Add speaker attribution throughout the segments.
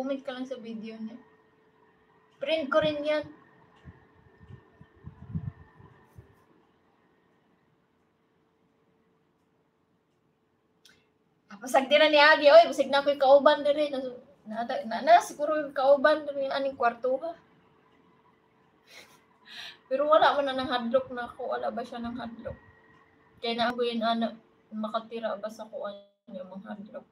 Speaker 1: Mag-comment ka lang sa video niya. Friend ko rin yan. Pasag din na ni Adi, oy, basig na ako'y kauban din siguro yung kauban din aning kwarto ha. Pero wala man na ng hadlok na ako, wala ba siya ng hadlok? Kaya na ako yun, makatira ba sa kuan niya mga hadlok?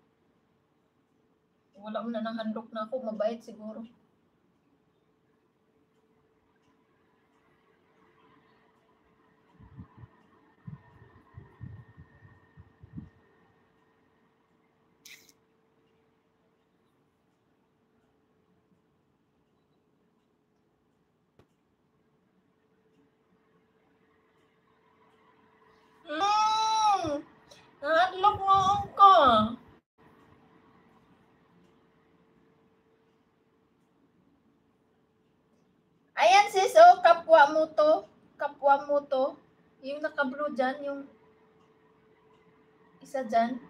Speaker 1: Wala man na ng hadlok na ako, mabait siguro. Hadlok noon ka. Ayan sis, oh, kapwa mo to. Kapwa mo to. Yung naka-blue dyan, yung isa dyan.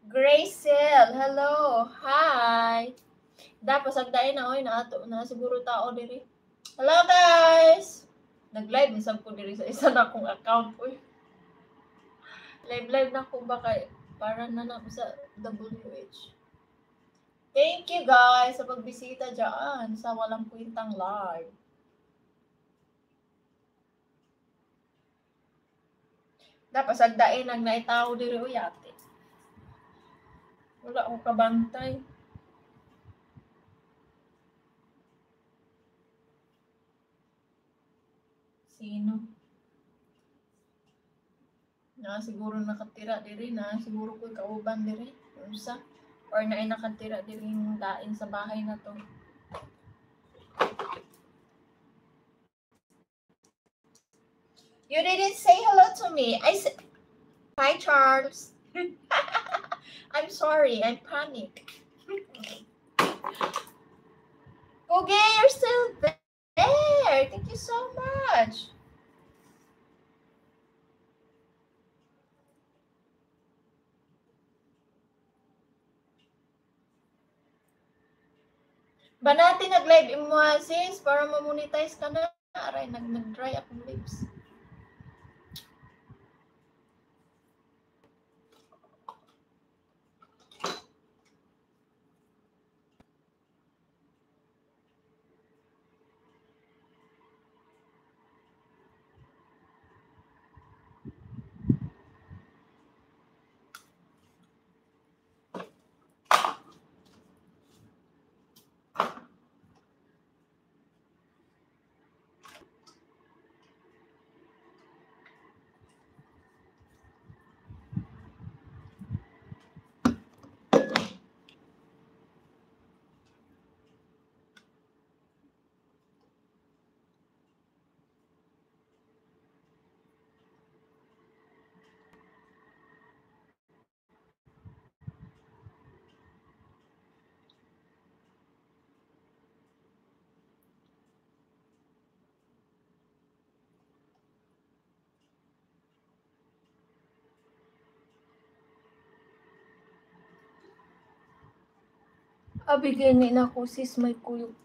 Speaker 1: Gracel, hello. Hi. Dapat sagdain na, oy, na siguro tao diri. Hello guys. Nag-live isang ko diri sa isa na akong account, oy. Live na ko ba kay para na sa WH. Thank you guys sa pagbisita dyan sa walang kwentang live. Dapat sagdain ang naitaw diri o yate. Wala akong kabantay. Sino? Na siguro nakatira diri na siguro ko kauban diri unsa or naay nakatira diri yung dain sa bahay na to. You didn't say hello to me. I said hi Charles. I'm sorry, I'm panicked. Okay, you're still there. Thank you so much. Ba natin nag-live imo sis para ma-monetize ka na. Aray, nag-dry akong lips. Abigay ni na ko sis may kuyog.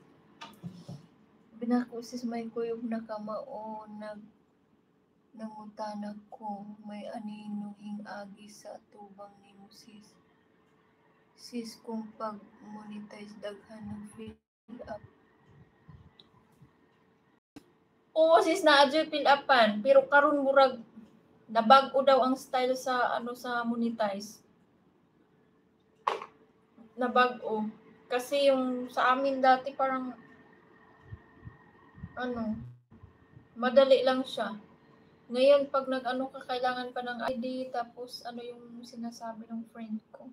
Speaker 1: Binako sis may kuyog na kamao nangutanag ko may anino agi sa tubang nimo sis. Sis kung pag monetize daghan ng fill up. Oo sis na adyo fill upan pero karon murag nabag-o daw ang style sa sa monetize. Nabag-o. Kasi yung sa amin dati parang madali lang siya. Ngayon pag nag-ano ka kailangan pa ng ID tapos yung sinasabi ng friend ko.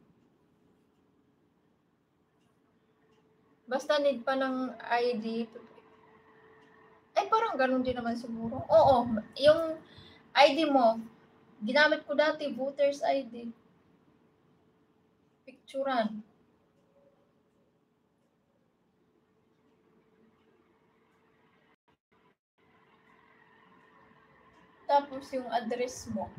Speaker 1: Basta need pa ng ID. Ay parang ganun din naman siguro. Oo, yung ID mo ginamit ko dati voters ID. Picturean. Tapos yung address mo.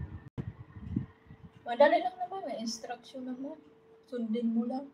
Speaker 1: Madali lang naman, may instruction naman. Sundin mo lang.